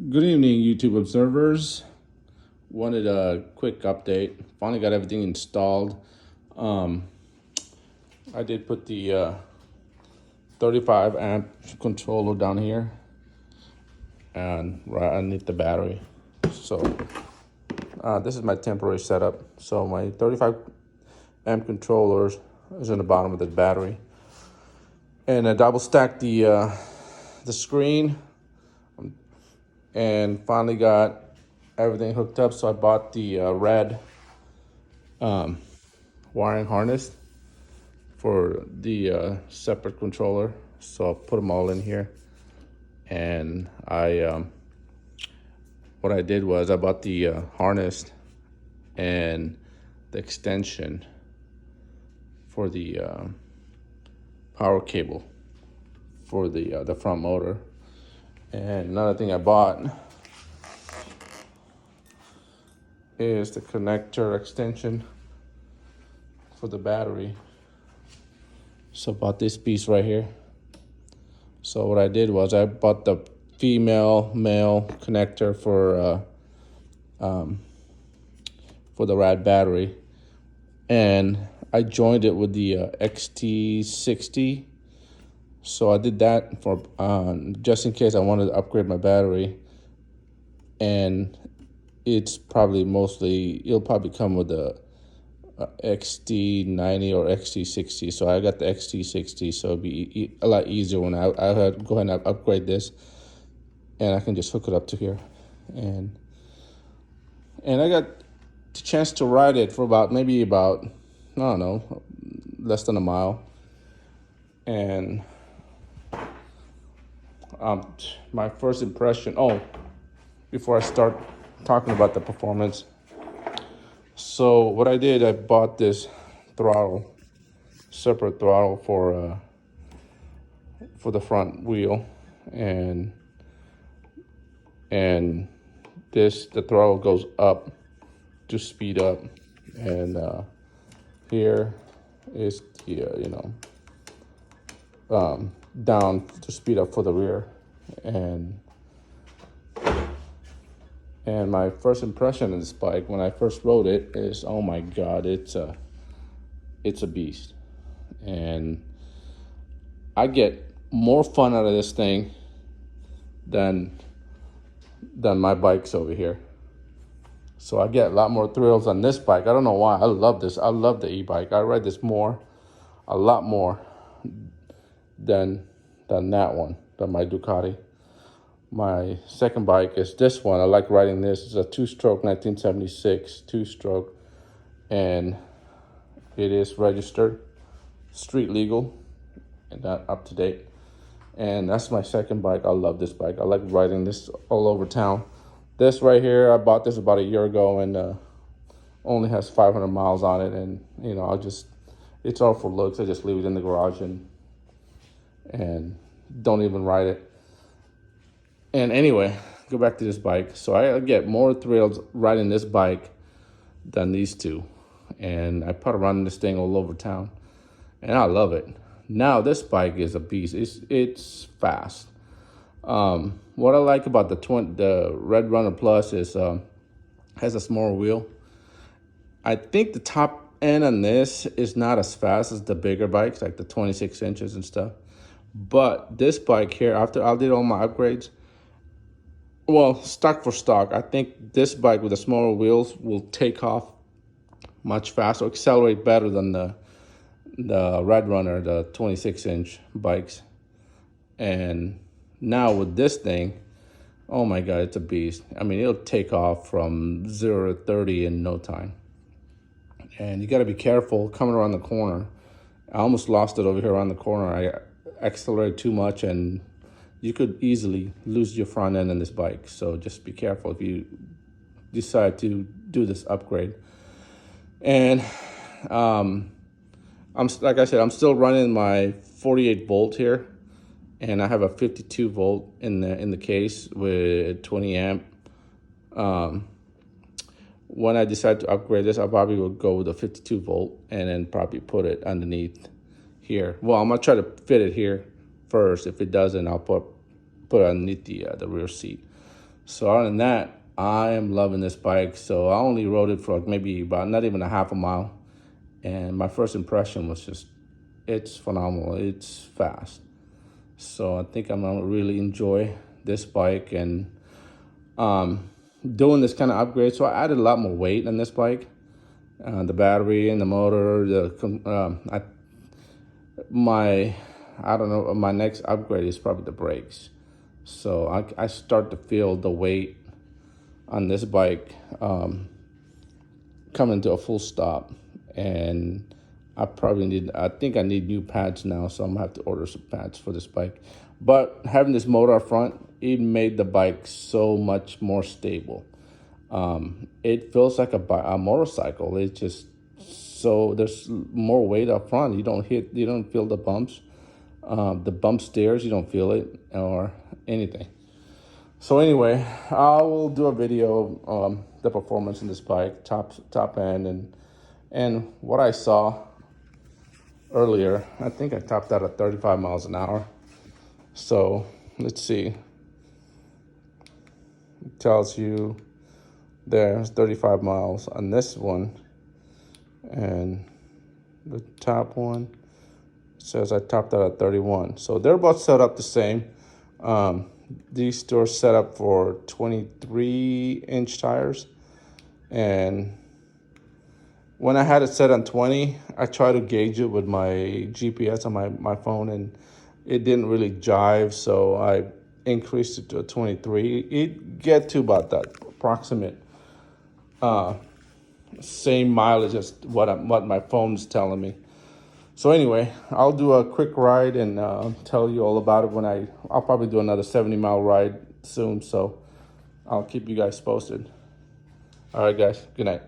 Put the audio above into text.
Good evening, YouTube observers. Wanted a quick update. Finally got everything installed. Um, I did put the 35 amp controller down here and right underneath the battery. So this is my temporary setup. So my 35 amp controller is in the bottom of the battery, and I double stacked the screen, and finally got everything hooked up. So I bought the red wiring harness for the separate controller. So I'll put them all in here. And what I did was I bought the harness and the extension for the power cable for the front motor. And another thing I bought is the connector extension for the battery. So I bought this piece right here. So what I did was I bought the female-male connector for the rad battery, and I joined it with the XT60. So I did that for just in case I wanted to upgrade my battery, and it'll probably come with the XT90 or XT60. So I got the XT60, so it'll be a lot easier when I had to go ahead and upgrade this, and I can just hook it up to here. And I got the chance to ride it for about I don't know, less than a mile. And my first impression, before I start talking about the performance, so what I did, I bought this separate throttle for the front wheel, and the throttle goes up to speed up, and here is the down to speed up for the rear. And my first impression of this bike when I first rode it is, oh my God, it's a beast. And I get more fun out of this thing than my bikes over here. So I get a lot more thrills on this bike. I don't know why. I love this. I love the e-bike. I ride this a lot more than that one, than my Ducati. My second bike is this one. I like riding this. It's a two-stroke 1976 two-stroke, and it is registered, street legal, and not up to date. And that's my second bike. I love this bike. I like riding this all over town. This right here, I bought this about a year ago, and only has 500 miles on it. And it's all for looks. I just leave it in the garage and don't even ride it. And anyway, go back to this bike. So I get more thrills riding this bike than these two. And I put around this thing all over town, and I love it. Now this bike is a beast. It's fast. What I like about the Radrunner Plus is has a smaller wheel. I think the top end on this is not as fast as the bigger bikes, like the 26 inches and stuff. But this bike here, after I did all my upgrades, well, stock for stock, I think this bike with the smaller wheels will take off much faster, accelerate better than the Radrunner, the 26-inch bikes. And now with this thing, oh my God, it's a beast. I mean, it'll take off from 0 to 30 in no time. And you got to be careful coming around the corner. I almost lost it over here around the corner. I accelerated too much, and you could easily lose your front end on this bike. So just be careful if you decide to do this upgrade. And like I said, I'm still running my 48 volt here, and I have a 52 volt in the case with 20 amp. When I decide to upgrade this, I probably will go with a 52 volt and then probably put it underneath here. Well, I'm gonna try to fit it here first. If it doesn't, I'll put it underneath the rear seat. So other than that, I am loving this bike. So I only rode it for like maybe about not even a half a mile. And my first impression was just, it's phenomenal. It's fast. So I think I'm gonna really enjoy this bike and doing this kind of upgrade. So I added a lot more weight on this bike. The battery and the motor, I don't know, my next upgrade is probably the brakes. So I start to feel the weight on this bike coming to a full stop. And I think I need new pads now, so I'm gonna have to order some pads for this bike. But having this motor up front, it made the bike so much more stable. It feels like a motorcycle. It's just, so there's more weight up front. You don't feel the bumps. The bump stairs, you don't feel it or anything. So anyway, I will do a video of the performance in this bike, top end, and what I saw earlier. I think I topped out at 35 miles an hour. So let's see. It tells you there's 35 miles on this one, and the top one says I topped out at 31. So they're both set up the same. These two are set up for 23-inch tires, and when I had it set on 20, I tried to gauge it with my GPS on my phone, and it didn't really jive, so I increased it to a 23. It get to about that approximate same mileage as what my phone's telling me. So anyway, I'll do a quick ride and tell you all about it when I'll probably do another 70-mile ride soon, so I'll keep you guys posted. All right, guys, good night.